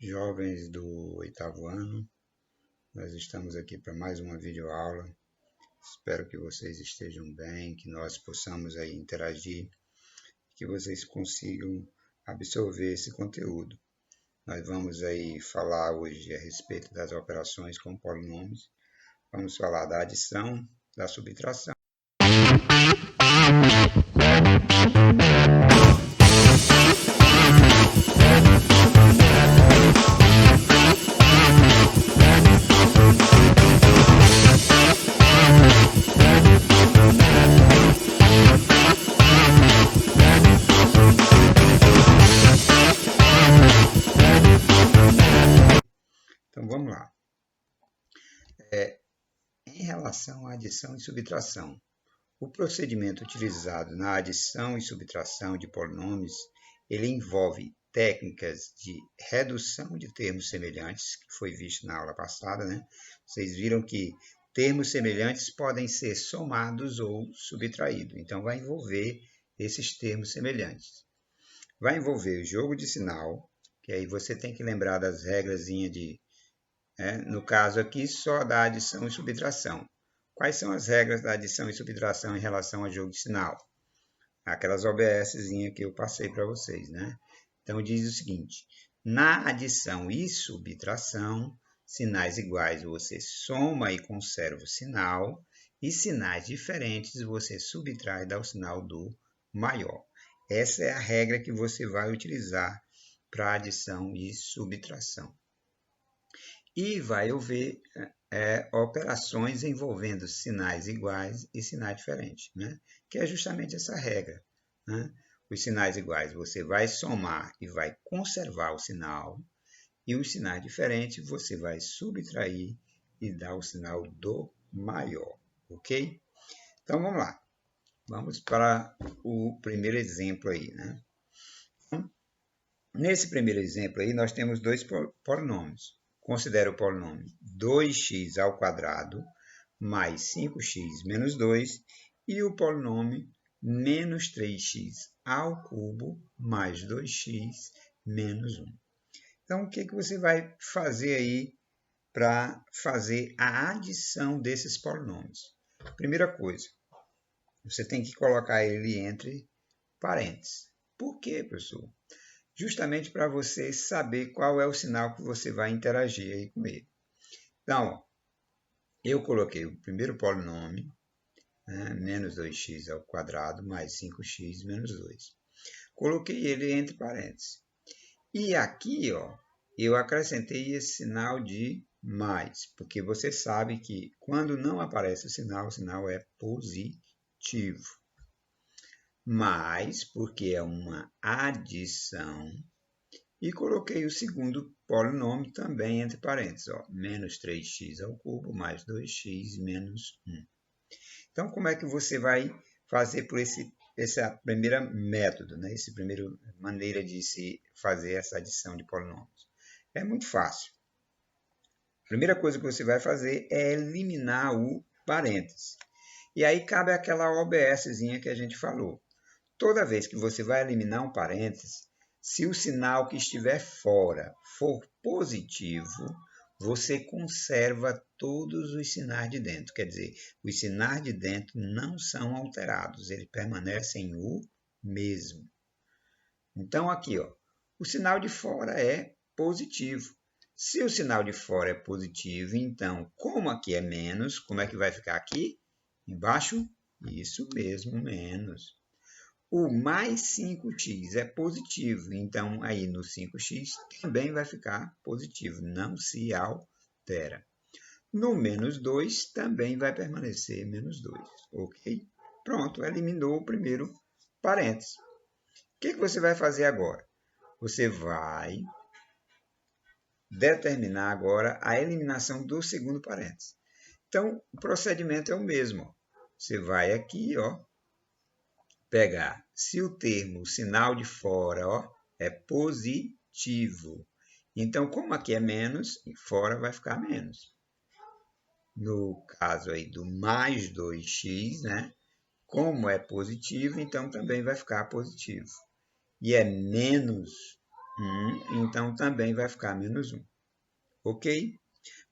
Jovens do oitavo ano, nós estamos aqui para mais uma videoaula. Espero que vocês estejam bem, que nós possamos aí interagir, que vocês consigam absorver esse conteúdo. Nós vamos aí falar hoje a respeito das operações com polinômios. Vamos falar da adição, da subtração. Então vamos lá. Em relação à adição e subtração, o procedimento utilizado na adição e subtração de polinômios, ele envolve técnicas de redução de termos semelhantes, que foi visto na aula passada, né? Vocês viram que termos semelhantes podem ser somados ou subtraídos, então vai envolver esses termos semelhantes. Vai envolver o jogo de sinal, que aí você tem que lembrar das regrazinhas no caso aqui, só da adição e subtração. Quais são as regras da adição e subtração em relação ao jogo de sinal? Aquelas OBSzinhas que eu passei para vocês, né? Então, diz o seguinte: na adição e subtração, sinais iguais você soma e conserva o sinal, e sinais diferentes você subtrai e dá o sinal do maior. Essa é a regra que você vai utilizar para adição e subtração. E vai haver operações envolvendo sinais iguais e sinais diferentes, né? Que é justamente essa regra, né? Os sinais iguais você vai somar e vai conservar o sinal, e os sinais diferentes você vai subtrair e dar o sinal do maior, ok? Então vamos lá, vamos para o primeiro exemplo aí, né? Nesse primeiro exemplo aí nós temos dois polinômios. Considera o polinômio 2x² mais 5x menos 2 e o polinômio menos 3x ao cubo mais 2x menos 1. Então, o que você vai fazer aí para fazer a adição desses polinômios? Primeira coisa, você tem que colocar ele entre parênteses. Por quê, professor? Justamente para você saber qual é o sinal que você vai interagir aí com ele. Então, eu coloquei o primeiro polinômio, né, menos 2x² mais 5x menos 2. Coloquei ele entre parênteses. E aqui, eu acrescentei esse sinal de mais, porque você sabe que quando não aparece o sinal é positivo. Mais, porque é uma adição, e coloquei o segundo polinômio também entre parênteses, menos 3x ao cubo mais 2x menos 1. Então, como é que você vai fazer por essa primeira método, né? Essa primeira maneira de se fazer essa adição de polinômios? É muito fácil. A primeira coisa que você vai fazer é eliminar o parênteses. E aí cabe aquela OBSzinha que a gente falou. Toda vez que você vai eliminar um parênteses, se o sinal que estiver fora for positivo, você conserva todos os sinais de dentro. Quer dizer, os sinais de dentro não são alterados, eles permanecem o mesmo. Então, aqui, o sinal de fora é positivo. Se o sinal de fora é positivo, então, como aqui é menos, como é que vai ficar aqui? Embaixo? Isso mesmo, menos. O mais 5x é positivo, então aí no 5x também vai ficar positivo, não se altera. No menos 2 também vai permanecer menos 2, ok? Pronto, eliminou o primeiro parênteses. O que você vai fazer agora? Você vai determinar agora a eliminação do segundo parênteses. Então, o procedimento é o mesmo. Você vai aqui, pegar, se o termo, o sinal de fora, é positivo. Então, como aqui é menos, fora vai ficar menos. No caso aí do mais 2x, né? Como é positivo, então também vai ficar positivo. E é menos, então também vai ficar menos 1. Ok?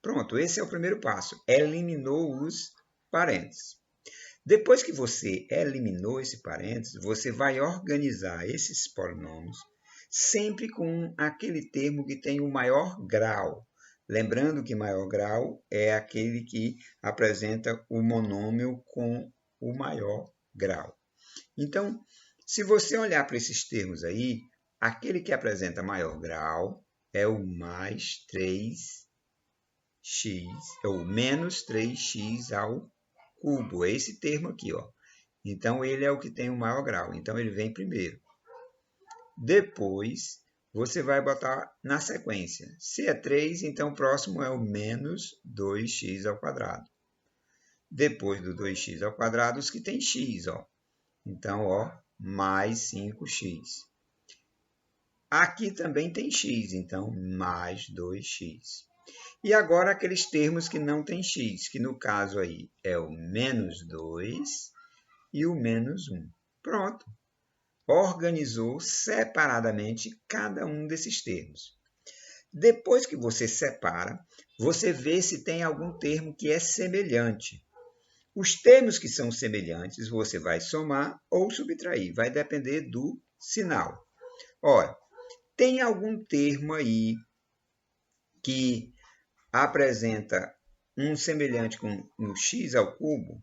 Pronto, esse é o primeiro passo. Eliminou os parênteses. Depois que você eliminou esse parênteses, você vai organizar esses polinômios sempre com aquele termo que tem o maior grau. Lembrando que maior grau é aquele que apresenta o monômio com o maior grau. Então, se você olhar para esses termos aí, aquele que apresenta maior grau é o mais 3x, é o menos 3x ao cubo, é esse termo aqui, ó. Então, ele é o que tem o maior grau, então ele vem primeiro. Depois, você vai botar na sequência. Se é 3, então o próximo é o menos 2x ao quadrado. Depois do 2x ao quadrado, os que tem x, ó. Então, ó, mais 5x. Aqui também tem x, então mais 2x. E agora aqueles termos que não tem x, que no caso aí é o menos 2 e o menos 1. Pronto. Organizou separadamente cada um desses termos. Depois que você separa, você vê se tem algum termo que é semelhante. Os termos que são semelhantes, você vai somar ou subtrair, vai depender do sinal. Ora, tem algum termo aí que apresenta um semelhante com o x ao cubo?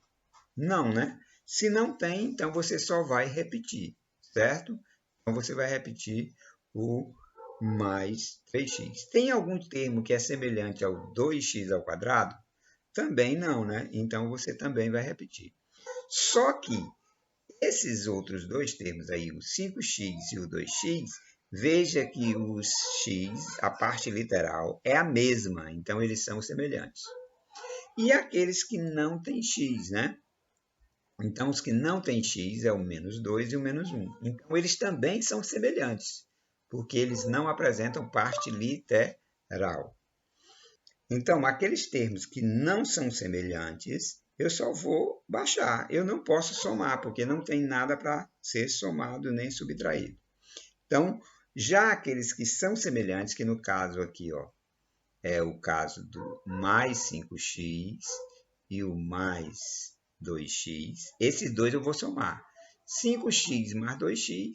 Não, né? Se não tem, então você só vai repetir, certo? Então você vai repetir o mais 3x. Tem algum termo que é semelhante ao 2x ao quadrado? Também não, né? Então você também vai repetir. Só que esses outros dois termos aí, o 5x e o 2x, veja que os x, a parte literal, é a mesma, então eles são semelhantes. E aqueles que não têm x, né? Então, os que não têm x é o menos 2 e o menos 1. Então, eles também são semelhantes, porque eles não apresentam parte literal. Então, aqueles termos que não são semelhantes, eu só vou baixar. Eu não posso somar, porque não tem nada para ser somado nem subtraído. Então, já aqueles que são semelhantes, que no caso aqui, ó, é o caso do mais 5x e o mais 2x, esses dois eu vou somar. 5x mais 2x,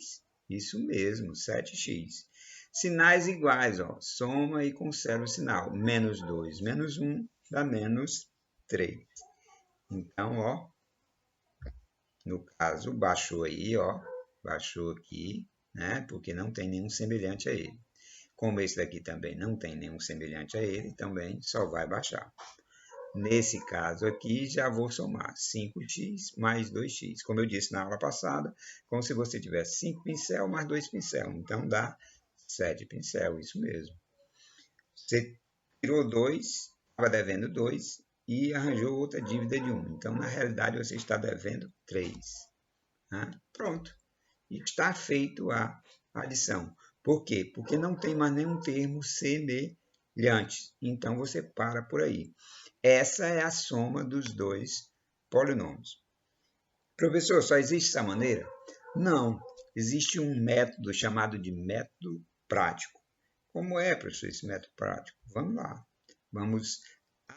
isso mesmo, 7x. Sinais iguais, ó, soma e conserva o sinal. Menos 2 menos 1 dá menos 3. Então, ó, no caso, baixou aí, ó, baixou aqui, né, porque não tem nenhum semelhante a ele. Como esse daqui também não tem nenhum semelhante a ele, também só vai baixar. Nesse caso aqui, já vou somar 5x mais 2x. Como eu disse na aula passada, como se você tivesse 5 pincel mais 2 pincel. Então, dá 7 pincel, isso mesmo. Você tirou 2, estava devendo 2 e arranjou outra dívida de 1. Então, na realidade, você está devendo 3. Pronto. E está feito a adição. Por quê? Porque não tem mais nenhum termo semelhante. Então, você para por aí. Essa é a soma dos dois polinômios. Professor, só existe essa maneira? Não. Existe um método chamado de método prático. Como é, professor, esse método prático? Vamos lá. Vamos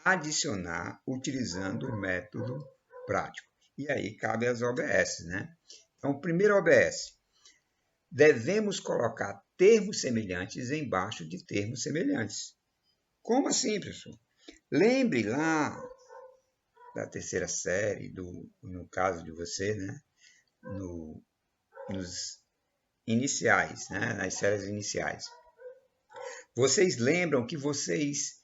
adicionar utilizando o método prático. E aí cabe as OBS, né? Então, o primeiro OBS. Devemos colocar termos semelhantes embaixo de termos semelhantes. Como assim, professor? Lembre lá da terceira série, no caso de você, né? Nos iniciais, né? Nas séries iniciais. Vocês lembram que vocês,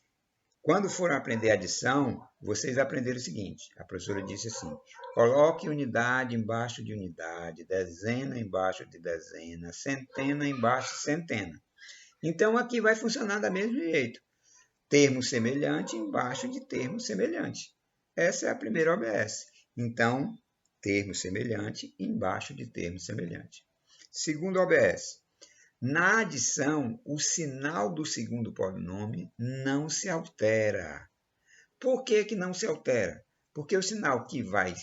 quando foram aprender adição, vocês aprenderam o seguinte, a professora disse assim, coloque unidade embaixo de unidade, dezena embaixo de dezena, centena embaixo de centena. Então, aqui vai funcionar da mesmo jeito. Termo semelhante embaixo de termo semelhante. Essa é a primeira OBS. Então, termo semelhante embaixo de termo semelhante. Segundo OBS. Na adição, o sinal do segundo polinômio não se altera. Por que não se altera? Porque o sinal que vai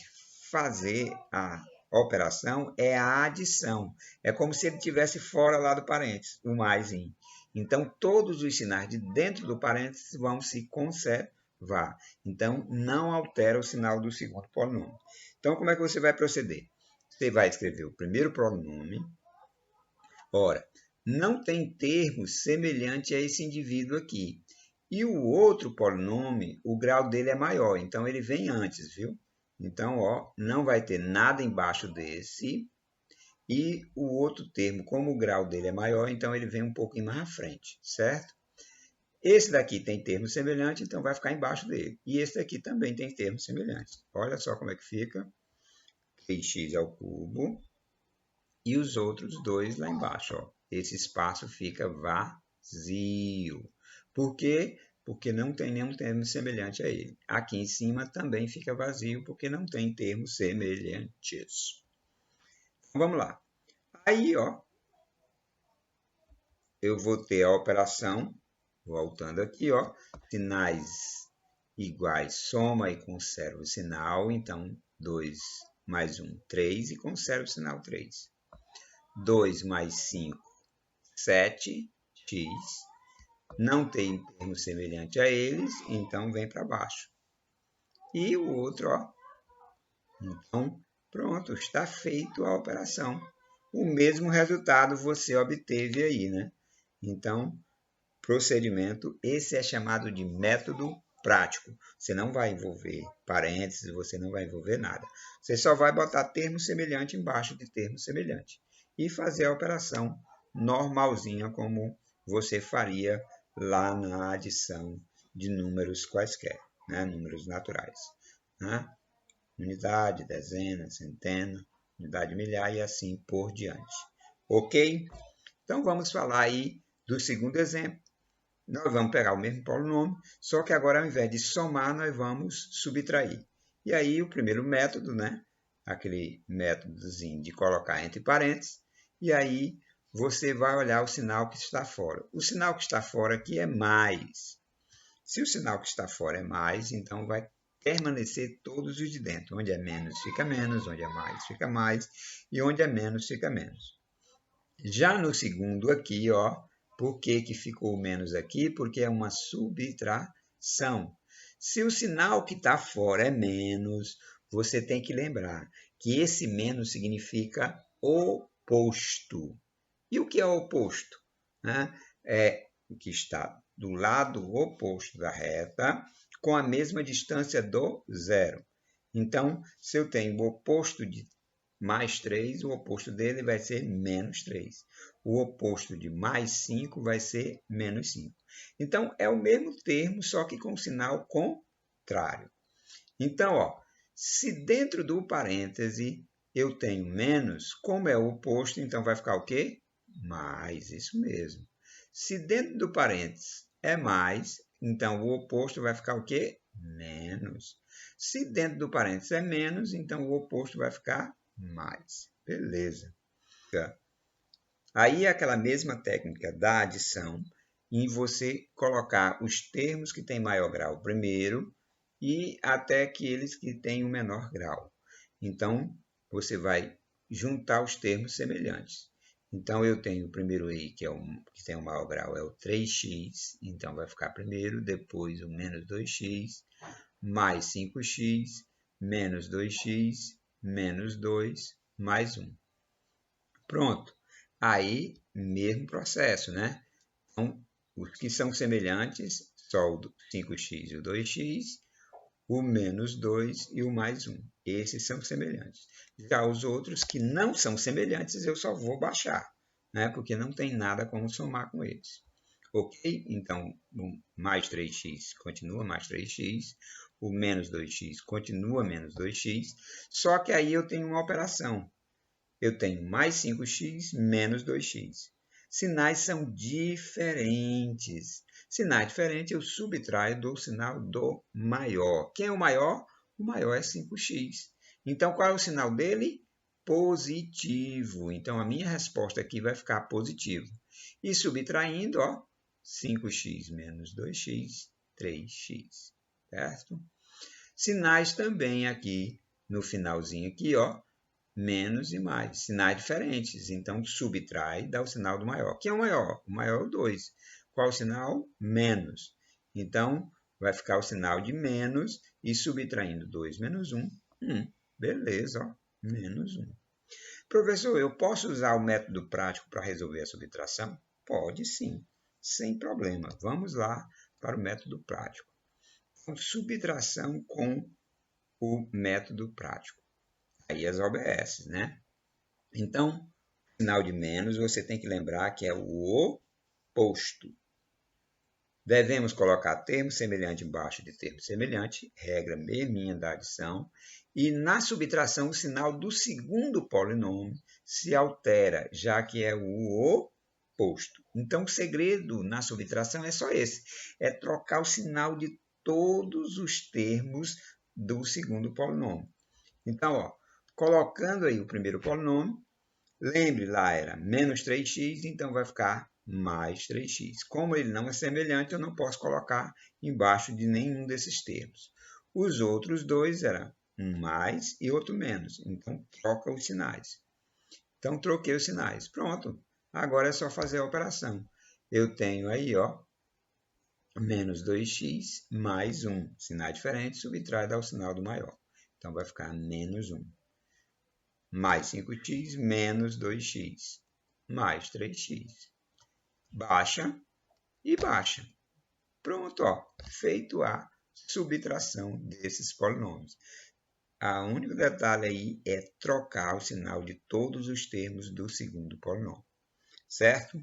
fazer a operação é a adição. É como se ele estivesse fora lá do parênteses, o maisinho. Então, todos os sinais de dentro do parênteses vão se conservar. Então, não altera o sinal do segundo polinômio. Então, como é que você vai proceder? Você vai escrever o primeiro pronome. Ora, não tem termo semelhante a esse indivíduo aqui. E o outro polinômio, o grau dele é maior, então ele vem antes, viu? Então, ó, não vai ter nada embaixo desse. E o outro termo, como o grau dele é maior, então ele vem um pouquinho mais à frente, certo? Esse daqui tem termo semelhante, então vai ficar embaixo dele. E esse daqui também tem termo semelhante. Olha só como é que fica. 3x ao cubo. E os outros dois lá embaixo, ó. Esse espaço fica vazio. Por quê? Porque não tem nenhum termo semelhante a ele. Aqui em cima também fica vazio, porque não tem termos semelhantes. Então, vamos lá. Aí, ó, eu vou ter a operação, voltando aqui, ó, sinais iguais, soma e conserva o sinal. Então, 2 mais 1, 3, e conserva o sinal 3. 2 mais 5, 7x. Não tem termo semelhante a eles, então vem para baixo. E o outro, ó. Então, pronto, está feito a operação. O mesmo resultado você obteve aí, né? Então, procedimento, esse é chamado de método prático. Você não vai envolver parênteses, você não vai envolver nada. Você só vai botar termo semelhante embaixo de termo semelhante e fazer a operação normalzinha como você faria lá na adição de números quaisquer, né? Números naturais, né? Unidade, dezena, centena, unidade milhar e assim por diante. Ok? Então vamos falar aí do segundo exemplo. Nós vamos pegar o mesmo polinômio, só que agora ao invés de somar, nós vamos subtrair. E aí o primeiro método, né? Aquele métodozinho de colocar entre parênteses, e aí você vai olhar o sinal que está fora. O sinal que está fora aqui é mais. Se o sinal que está fora é mais, então vai permanecer todos os de dentro. Onde é menos, fica menos. Onde é mais, fica mais. E onde é menos, fica menos. Já no segundo aqui, ó, por que ficou menos aqui? Porque é uma subtração. Se o sinal que está fora é menos, você tem que lembrar que esse menos significa oposto. E o que é oposto? É o que está do lado oposto da reta com a mesma distância do zero. Então, se eu tenho o oposto de mais 3, o oposto dele vai ser menos 3. O oposto de mais 5 vai ser menos 5. Então, é o mesmo termo, só que com sinal contrário. Então, ó, se dentro do parêntese eu tenho menos, como é o oposto, então vai ficar o quê? Mais, isso mesmo. Se dentro do parênteses é mais, então o oposto vai ficar o quê? Menos. Se dentro do parênteses é menos, então o oposto vai ficar mais. Beleza. Aí é aquela mesma técnica da adição, em você colocar os termos que têm maior grau primeiro e até aqueles que têm o menor grau. Então, você vai juntar os termos semelhantes. Então, eu tenho o primeiro i, que tem o maior grau, é o 3x, então vai ficar primeiro, depois o menos 2x, mais 5x, menos 2x, menos 2, mais 1. Pronto. Aí, mesmo processo, né? Então, os que são semelhantes, só o 5x e o 2x, o menos 2 e o mais 1. Esses são semelhantes. Já os outros que não são semelhantes, eu só vou baixar, né? Porque não tem nada como somar com eles. Ok? Então, o mais 3x continua mais 3x, o menos 2x continua menos 2x, só que aí eu tenho uma operação. Eu tenho mais 5x menos 2x. Sinais são diferentes. Sinais diferentes eu subtraio do sinal do maior. Quem é o maior? O maior é 5x. Então, qual é o sinal dele? Positivo. Então, a minha resposta aqui vai ficar positivo. E subtraindo, ó, 5x menos 2x, 3x. Certo? Sinais também aqui, no finalzinho aqui, ó, menos e mais, sinais diferentes. Então, subtrai, dá o sinal do maior. Quem é o maior? O maior é o 2. Qual o sinal? Menos. Então, vai ficar o sinal de menos e subtraindo 2 menos 1, 1. Beleza, ó, menos 1. Professor, eu posso usar o método prático para resolver a subtração? Pode sim, sem problema. Vamos lá para o método prático. Então, subtração com o método prático. Aí as OBS, né? Então, sinal de menos, você tem que lembrar que é o oposto. Devemos colocar termo semelhante embaixo de termo semelhante, regra mesminha da adição, e na subtração o sinal do segundo polinômio se altera, já que é o oposto. Então, o segredo na subtração é só esse, é trocar o sinal de todos os termos do segundo polinômio. Então, ó, colocando aí o primeiro polinômio, lembre lá era menos 3x, então vai ficar mais 3x. Como ele não é semelhante, eu não posso colocar embaixo de nenhum desses termos. Os outros dois eram um mais e outro menos, então troca os sinais. Então troquei os sinais. Pronto, agora é só fazer a operação. Eu tenho aí, ó, menos 2x mais 1. Sinal diferente, subtrai, dá o sinal do maior. Então vai ficar menos 1. Mais 5x menos 2x, mais 3x. Baixa e baixa. Pronto, ó, feito a subtração desses polinômios. O único detalhe aí é trocar o sinal de todos os termos do segundo polinômio, certo?